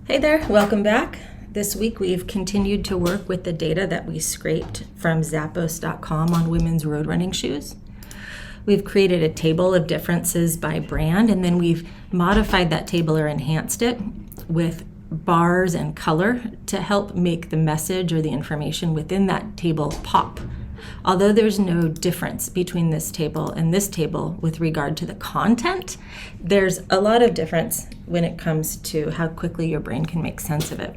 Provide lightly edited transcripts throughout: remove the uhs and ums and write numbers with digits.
Hey there, welcome back. This week we've continued to work with the data that we scraped from Zappos.com on women's road running shoes. We've created a table of differences by brand, and then we've modified that table or enhanced it with bars and color to help make the message or the information within that table pop. Although there's no difference between this table and this table with regard to the content, there's a lot of difference when it comes to how quickly your brain can make sense of it.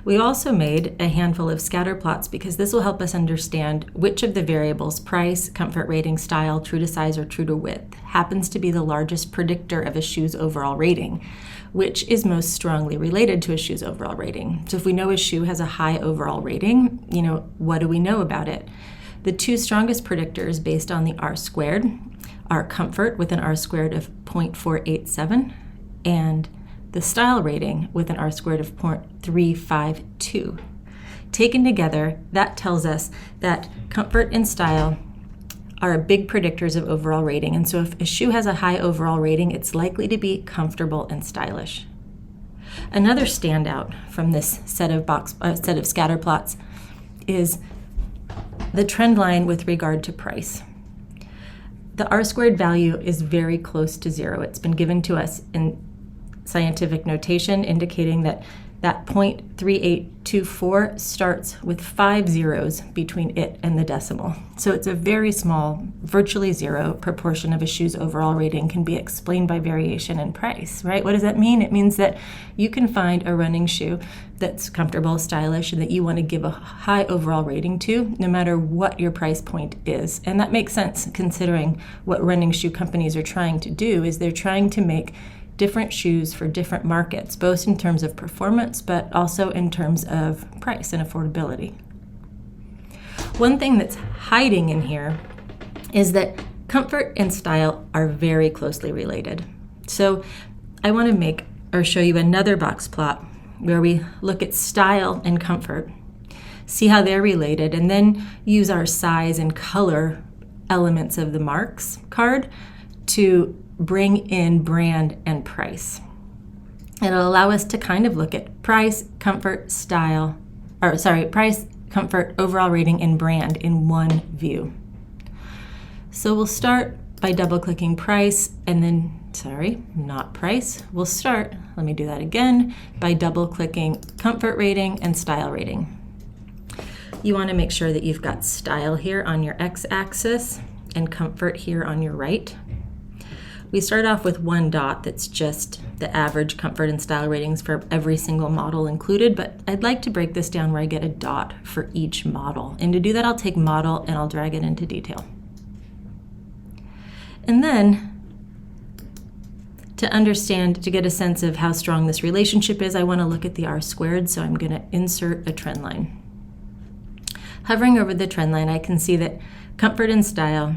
We also made a handful of scatterplots because this will help us understand which of the variables, price, comfort rating, style, true to size, or true to width, happens to be the largest predictor of a shoe's overall rating, which is most strongly related to a shoe's overall rating. So if we know a shoe has a high overall rating, what do we know about it? The two strongest predictors based on the R-squared are comfort with an R-squared of 0.487 and the style rating with an R-squared of 0.352. Taken together, that tells us that comfort and style are big predictors of overall rating. And so if a shoe has a high overall rating, it's likely to be comfortable and stylish. Another standout from this set of scatter plots is the trend line with regard to price. The R-squared value is very close to zero. It's been given to us in scientific notation indicating that 0.3824 starts with 5 zeros between it and the decimal. So it's a very small, virtually zero proportion of a shoe's overall rating can be explained by variation in price, right? What does that mean? It means that you can find a running shoe that's comfortable, stylish, and that you want to give a high overall rating to, no matter what your price point is. And that makes sense considering what running shoe companies are trying to do is they're trying to make different shoes for different markets, both in terms of performance, but also in terms of price and affordability. One thing that's hiding in here is that comfort and style are very closely related. So I want to show you another box plot where we look at style and comfort, see how they're related, and then use our size and color elements of the marks card to bring in brand and price. It'll allow us to kind of look at price, comfort, price, comfort, overall rating, and brand in one view. So we'll start by double-clicking price and then, not price. We'll start, let me do that again, by double-clicking comfort rating and style rating. You want to make sure that you've got style here on your x-axis and comfort here on your right. We start off with one dot that's just the average comfort and style ratings for every single model included, but I'd like to break this down where I get a dot for each model. And to do that, I'll take model and I'll drag it into detail. And then, to get a sense of how strong this relationship is, I want to look at the R-squared, so I'm going to insert a trend line. Hovering over the trend line, I can see that comfort and style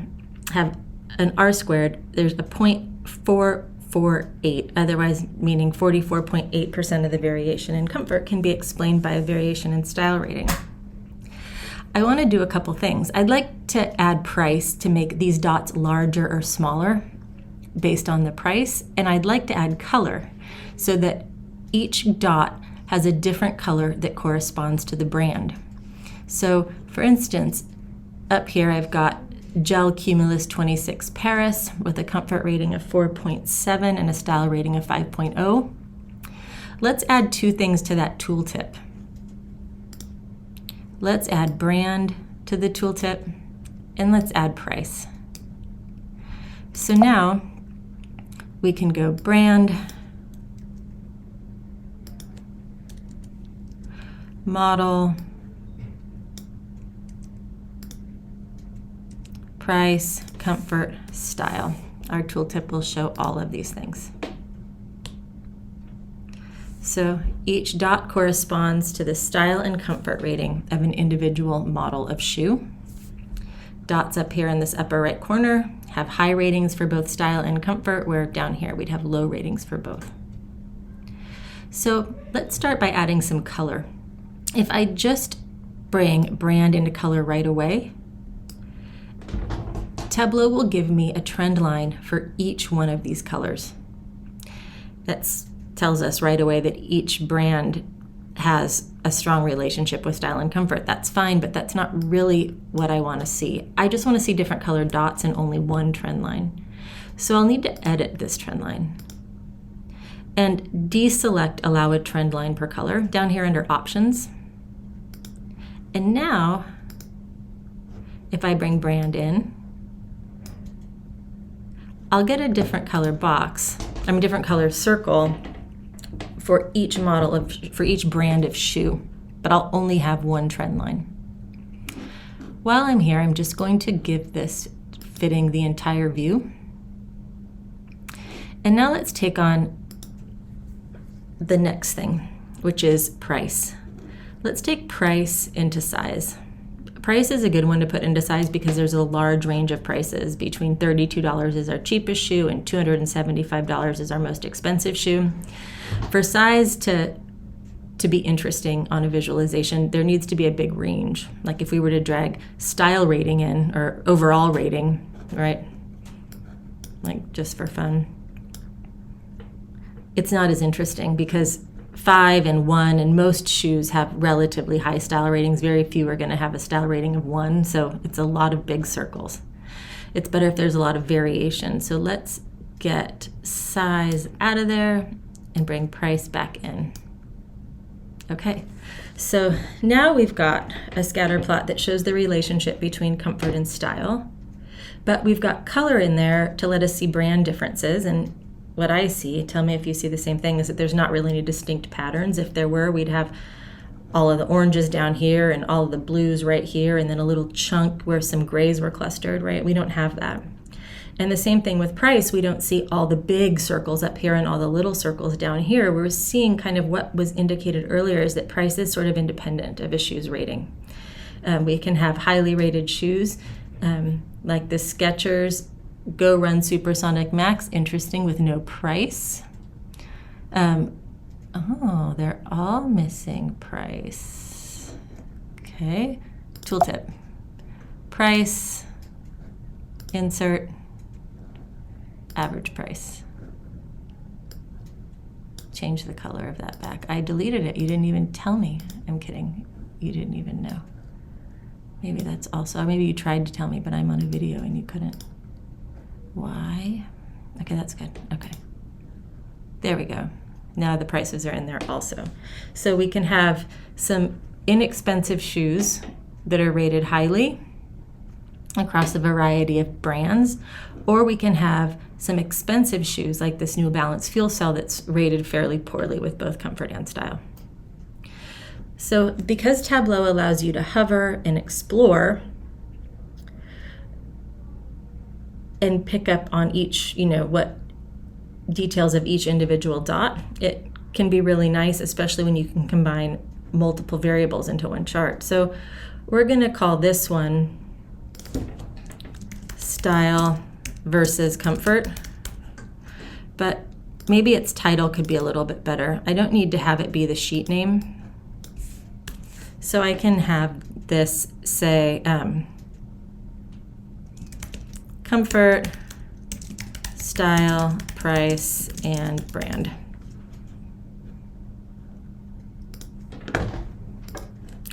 have an R-squared, there's a 0.448, otherwise meaning 44.8% of the variation in comfort can be explained by a variation in style rating. I want to do a couple things. I'd like to add price to make these dots larger or smaller based on the price, and I'd like to add color so that each dot has a different color that corresponds to the brand. So, for instance, up here I've got Gel Cumulus 26 Paris with a comfort rating of 4.7 and a style rating of 5.0. Let's add two things to that tooltip. Let's add brand to the tooltip and let's add price. So now we can go brand, model, price, comfort, style. Our tooltip will show all of these things. So each dot corresponds to the style and comfort rating of an individual model of shoe. Dots up here in this upper right corner have high ratings for both style and comfort, where down here we'd have low ratings for both. So let's start by adding some color. If I just bring brand into color right away, Tableau will give me a trend line for each one of these colors. That's tells us right away that each brand has a strong relationship with style and comfort. That's fine, but that's not really what I want to see. I just want to see different colored dots and only one trend line. So I'll need to edit this trend line and deselect allow a trend line per color down here under options. And now, if I bring brand in, I'll get a different color box, different color circle for each for each brand of shoe, but I'll only have one trend line. While I'm here, I'm just going to give this fitting the entire view. And now let's take on the next thing, which is price. Let's take price into size. Price is a good one to put into size because there's a large range of prices. Between $32 is our cheapest shoe and $275 is our most expensive shoe. For size to be interesting on a visualization, there needs to be a big range. Like if we were to drag style rating in, or overall rating, right? Like just for fun. It's not as interesting because 5 and 1 and most shoes have relatively high style ratings. Very few are going to have a style rating of 1, so it's a lot of big circles. It's better if there's a lot of variation. So let's get size out of there and bring price back in. Okay, so now we've got a scatter plot that shows the relationship between comfort and style, but we've got color in there to let us see brand differences. And what I see, tell me if you see the same thing, is that there's not really any distinct patterns. If there were, we'd have all of the oranges down here and all of the blues right here, and then a little chunk where some grays were clustered, right? We don't have that. And the same thing with price. We don't see all the big circles up here and all the little circles down here. We're seeing kind of what was indicated earlier, is that price is sort of independent of a shoe's rating. We can have highly rated shoes, like the Skechers Go Run Supersonic Max, interesting, with no price. Oh, they're all missing price. Okay, tooltip. Price, insert, average price. Change the color of that back. I deleted it. You didn't even tell me. I'm kidding. You didn't even know. Maybe that's also, maybe you tried to tell me, but I'm on a video and you couldn't. Why? Okay, that's good. Okay. There we go. Now the prices are in there also. So we can have some inexpensive shoes that are rated highly across a variety of brands, or we can have some expensive shoes like this New Balance Fuel Cell that's rated fairly poorly with both comfort and style. So because Tableau allows you to hover and explore and pick up on each, what details of each individual dot, it can be really nice, especially when you can combine multiple variables into one chart. So we're going to call this one style versus comfort, but maybe its title could be a little bit better. I don't need to have it be the sheet name. So I can have this say comfort, style, price, and brand.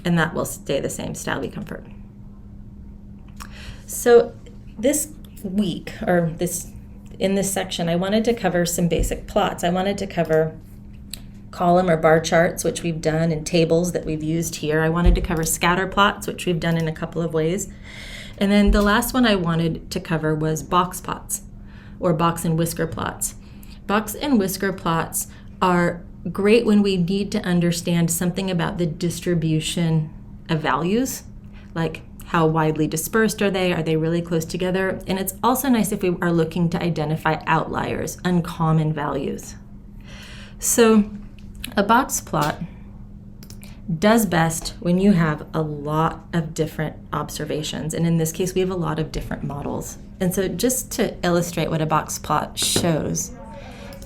And that will stay the same, style, be comfort. So this week, or in this section, I wanted to cover some basic plots. I wanted to cover column or bar charts, which we've done, and tables that we've used here. I wanted to cover scatter plots, which we've done in a couple of ways. And then the last one I wanted to cover was box plots, or box and whisker plots. Box and whisker plots are great when we need to understand something about the distribution of values, like how widely dispersed are they? Are they really close together? And it's also nice if we are looking to identify outliers, uncommon values. So a box plot does best when you have a lot of different observations. And in this case, we have a lot of different models. And so just to illustrate what a box plot shows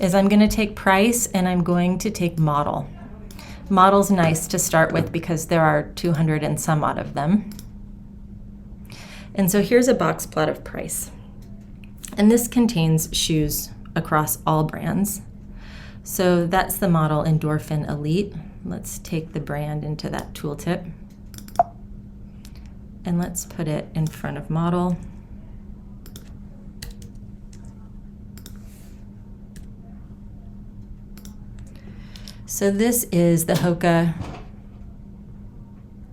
is I'm going to take price and I'm going to take model. Model's nice to start with because there are 200 and some odd of them. And so here's a box plot of price. And this contains shoes across all brands. So that's the model Endorphin Elite. Let's take the brand into that tooltip. And let's put it in front of model. So this is the Hoka.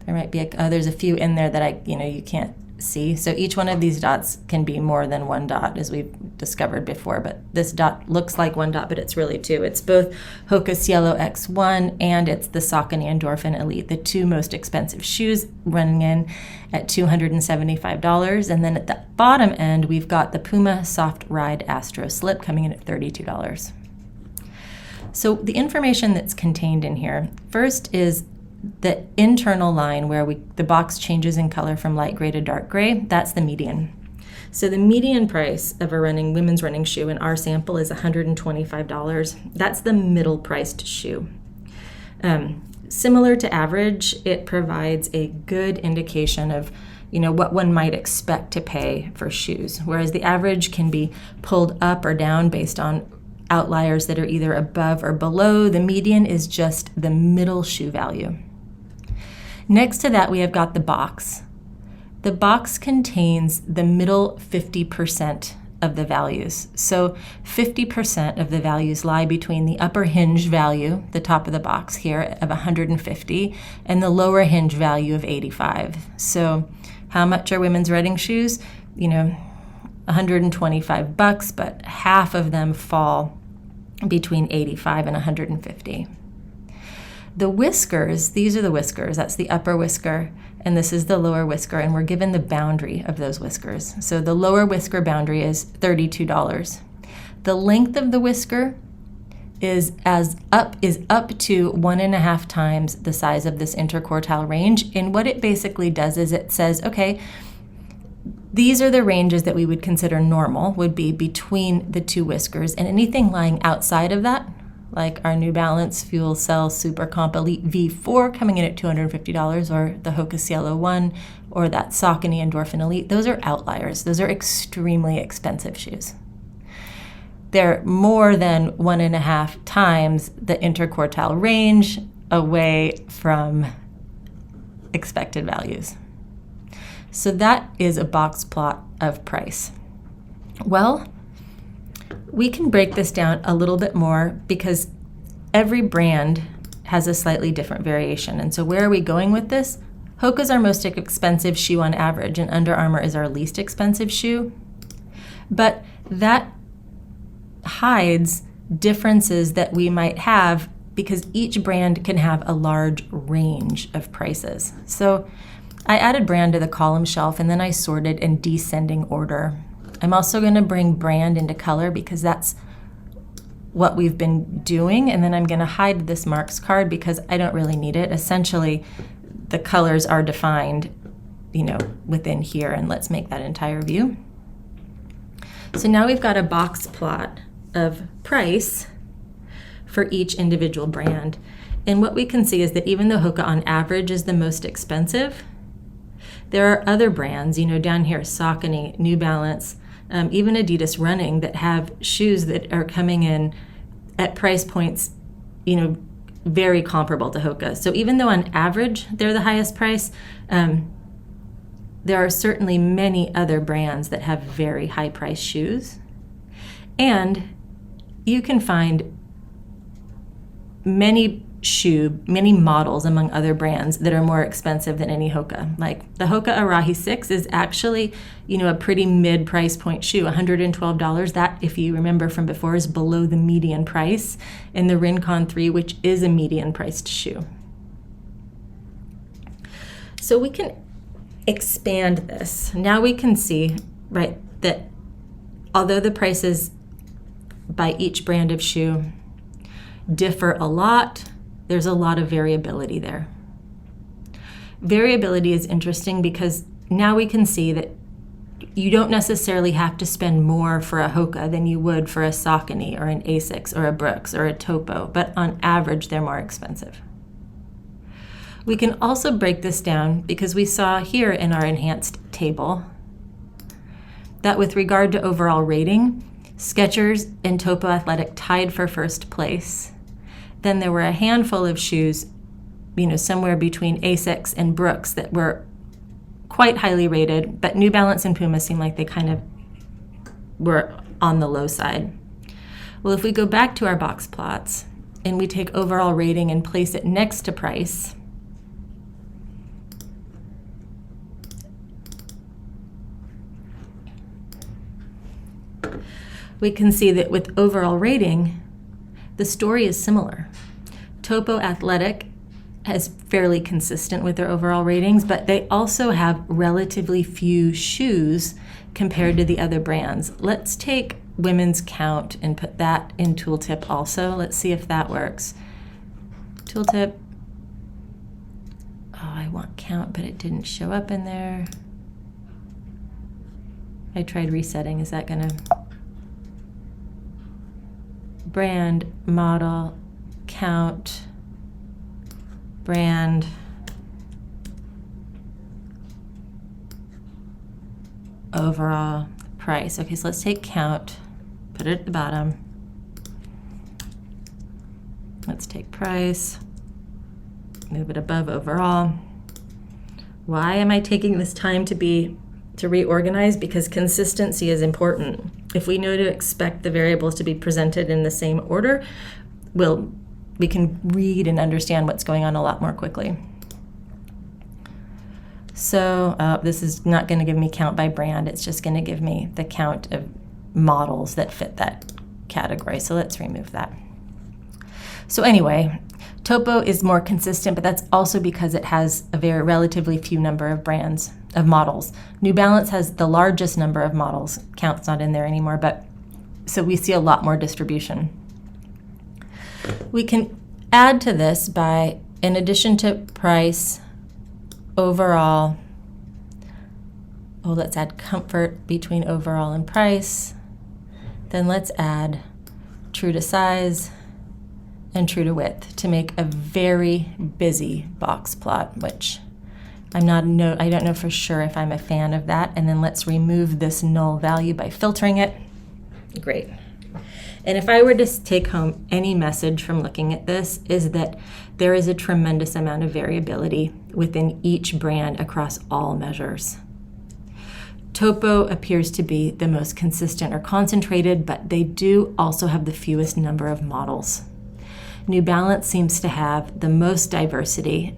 There might be there's a few in there that you can't see. So each one of these dots can be more than one dot, as we've discovered before, but this dot looks like one dot, but it's really two. It's both Hoka Cielo X1 and it's the Saucony Endorphin Elite, the two most expensive shoes, running in at $275. And then at the bottom end, we've got the Puma Soft Ride Astro Slip coming in at $32. So the information that's contained in here, first is the internal line where the box changes in color from light gray to dark gray. That's the median. So the median price of a women's running shoe in our sample is $125. That's the middle priced shoe. Similar to average, it provides a good indication of what one might expect to pay for shoes, whereas the average can be pulled up or down based on outliers that are either above or below. The median is just the middle shoe value. Next to that, we have got the box. The box contains the middle 50% of the values. So 50% of the values lie between the upper hinge value, the top of the box here, of 150, and the lower hinge value of 85. So how much are women's running shoes? $125, but half of them fall between 85 and 150. The whiskers, these are the whiskers. That's the upper whisker, and this is the lower whisker, and we're given the boundary of those whiskers. So the lower whisker boundary is $32. The length of the whisker is up to 1.5 times the size of this interquartile range. And what it basically does is it says, okay, these are the ranges that we would consider normal, would be between the two whiskers, and anything lying outside of that, like our New Balance Fuel Cell Super Comp Elite V4 coming in at $250, or the Hoka Cielo 1, or that Saucony Endorphin Elite, those are outliers. Those are extremely expensive shoes. They're more than 1.5 times the interquartile range away from expected values. So that is a box plot of price. Well, we can break this down a little bit more because every brand has a slightly different variation. And so where are we going with this? Hoka's our most expensive shoe on average, and Under Armour is our least expensive shoe. But that hides differences that we might have because each brand can have a large range of prices. So I added brand to the column shelf, and then I sorted in descending order. I'm also going to bring brand into color because that's what we've been doing, and then I'm going to hide this marks card because I don't really need it. Essentially, the colors are defined, within here, and let's make that entire view. So now we've got a box plot of price for each individual brand. And what we can see is that even though Hoka on average is the most expensive, there are other brands, down here, Saucony, New Balance, even Adidas Running, that have shoes that are coming in at price points, very comparable to Hoka. So even though on average they're the highest price, there are certainly many other brands that have very high price shoes. And you can find many models among other brands that are more expensive than any Hoka. Like the Hoka Arahi 6 is actually, a pretty mid price point shoe, $112. That, if you remember from before, is below the median price. And the Rincon 3, which is a median priced shoe. So we can expand this. Now we can see, right, that although the prices by each brand of shoe differ a lot, there's a lot of variability there. Variability is interesting because now we can see that you don't necessarily have to spend more for a Hoka than you would for a Saucony or an Asics or a Brooks or a Topo, but on average they're more expensive. We can also break this down because we saw here in our enhanced table that with regard to overall rating, Skechers and Topo Athletic tied for first place. Then there were a handful of shoes, somewhere between Asics and Brooks that were quite highly rated, but New Balance and Puma seemed like they kind of were on the low side. Well, if we go back to our box plots and we take overall rating and place it next to price, we can see that with overall rating, the story is similar. Topo Athletic is fairly consistent with their overall ratings, but they also have relatively few shoes compared to the other brands. Let's take women's count and put that in tooltip also. Let's see if that works. Tooltip. Oh, I want count, but it didn't show up in there. I tried resetting. Is that gonna? Brand, model, count, brand, overall, price. Okay, so let's take count, put it at the bottom. Let's take price, move it above overall. Why am I taking this time to reorganize? Because consistency is important. If we know to expect the variables to be presented in the same order, we can read and understand what's going on a lot more quickly. So this is not going to give me count by brand. It's just going to give me the count of models that fit that category. So let's remove that. So anyway, Topo is more consistent, but that's also because it has a very relatively few number of brands, of models. New Balance has the largest number of models. Count's not in there anymore, but so we see a lot more distribution. We can add to this by, in addition to price, overall, let's add comfort between overall and price. Then let's add true to size and true to width to make a very busy box plot, which I don't know for sure if I'm a fan of that. And then let's remove this null value by filtering it. Great. And if I were to take home any message from looking at this, is that there is a tremendous amount of variability within each brand across all measures. Topo appears to be the most consistent or concentrated, but they do also have the fewest number of models. New Balance seems to have the most diversity.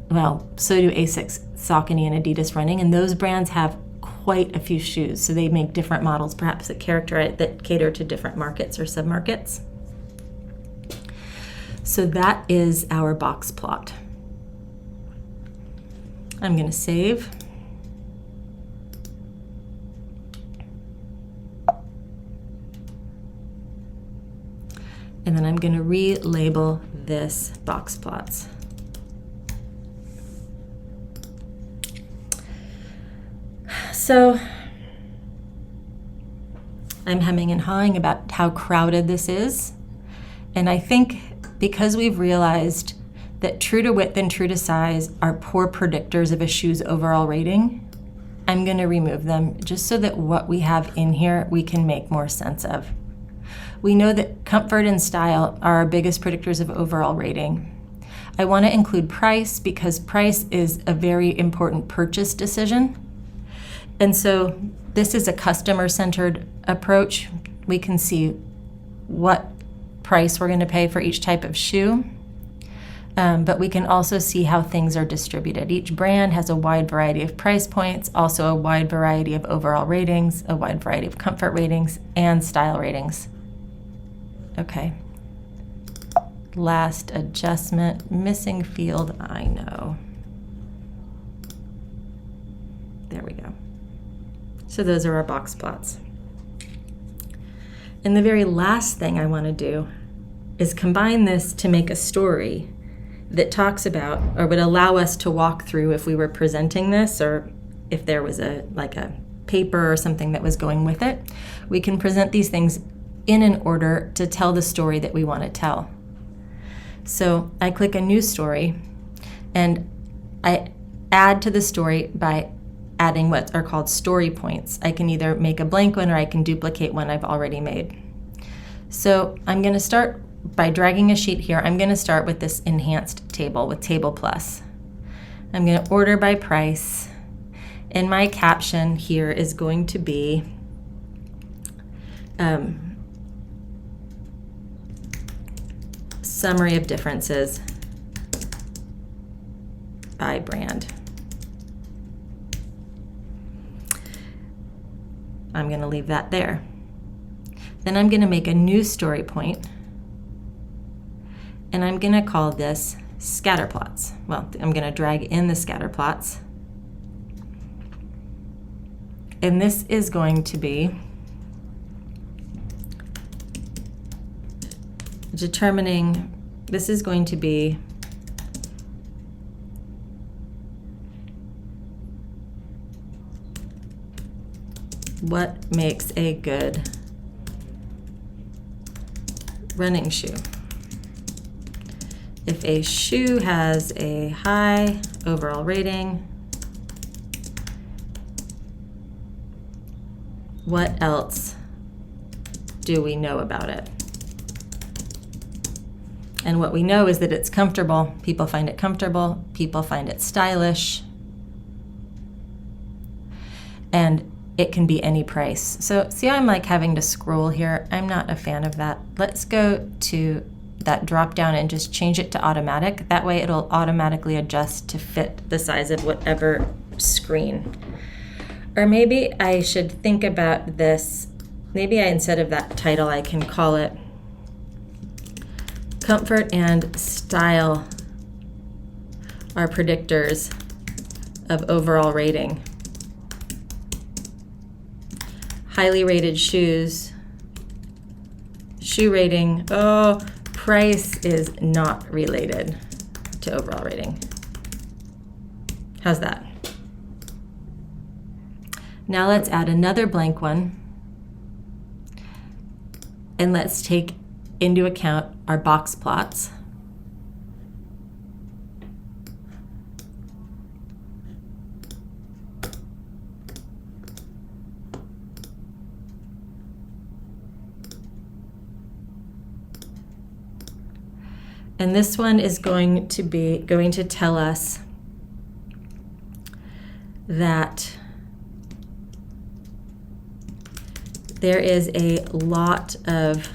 Well, so do Asics, Saucony, and Adidas Running, and those brands have quite a few shoes, so they make different models, perhaps that cater to different markets or submarkets. So that is our box plot. I'm going to save. And then I'm going to relabel this box plots. So I'm hemming and hawing about how crowded this is. And I think because we've realized that true to width and true to size are poor predictors of a shoe's overall rating, I'm going to remove them just so that what we have in here we can make more sense of. We know that comfort and style are our biggest predictors of overall rating. I want to include price because price is a very important purchase decision. And so this is a customer-centered approach. We can see what price we're going to pay for each type of shoe, but we can also see how things are distributed. Each brand has a wide variety of price points, also a wide variety of overall ratings, a wide variety of comfort ratings, and style ratings. Okay. Last adjustment, missing field, I know. There we go. So those are our box plots. And the very last thing I want to do is combine this to make a story that talks about, or would allow us to walk through if we were presenting this, or if there was a paper or something that was going with it. We can present these things in an order to tell the story that we want to tell. So I click a new story and I add to the story by adding what are called story points. I can either make a blank one or I can duplicate one I've already made. So I'm going to start by dragging a sheet here. I'm going to start with this enhanced table with Table Plus. I'm going to order by price, and my caption here is going to be summary of differences by brand. I'm going to leave that there. Then I'm going to make a new story point, and I'm going to call this scatterplots. Well, I'm going to drag in the scatterplots, and this is going to be determining, this is going to be what makes a good running shoe. If a shoe has a high overall rating, what else do we know about it? And what we know is that it's comfortable. People find it comfortable. People find it stylish. And it can be any price. So see how I'm like having to scroll here? I'm not a fan of that. Let's go to that drop down and just change it to automatic. That way it'll automatically adjust to fit the size of whatever screen. Or maybe I should think about this. Maybe instead of that title, I can call it Comfort and Style are predictors of overall rating. Highly rated shoes, shoe rating, oh, price is not related to overall rating. How's that? Now let's add another blank one, and let's take into account our box plots. And this one is going to tell us that there is a lot of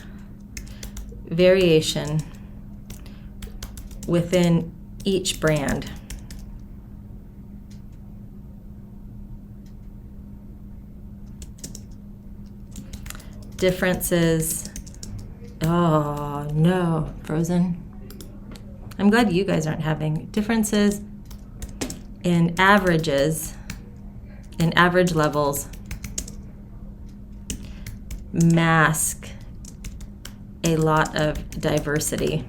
variation within each brand. Differences. Oh no, Frozen. I'm glad you guys aren't having differences in averages, in average levels, mask a lot of diversity,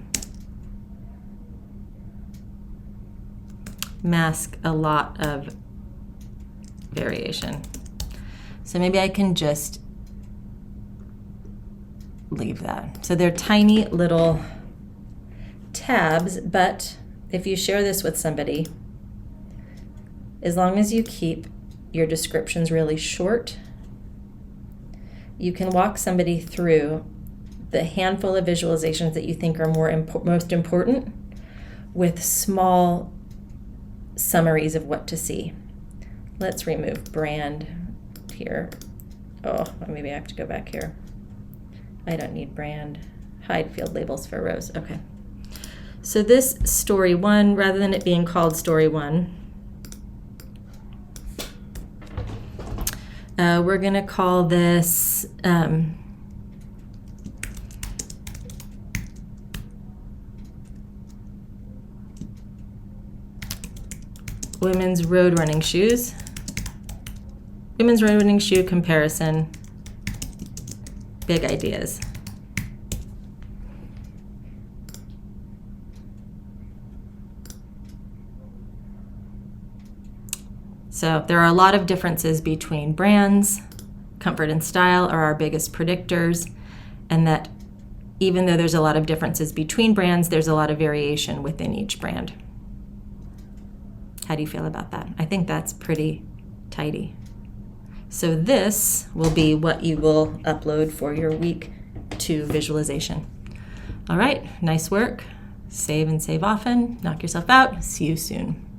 mask a lot of variation. So maybe I can just leave that. So they're tiny little tabs, but if you share this with somebody, as long as you keep your descriptions really short, you can walk somebody through the handful of visualizations that you think are most important with small summaries of what to see. Let's remove brand here. Oh, maybe I have to go back here. I don't need brand. Hide field labels for rows. Okay. So this story one, rather than it being called story one, we're going to call this women's road running shoes. Women's road running shoe comparison. Big ideas. So there are a lot of differences between brands. Comfort and style are our biggest predictors, and that even though there's a lot of differences between brands, there's a lot of variation within each brand. How do you feel about that? I think that's pretty tidy. So this will be what you will upload for your week 2 visualization. All right, nice work. Save and save often. Knock yourself out. See you soon.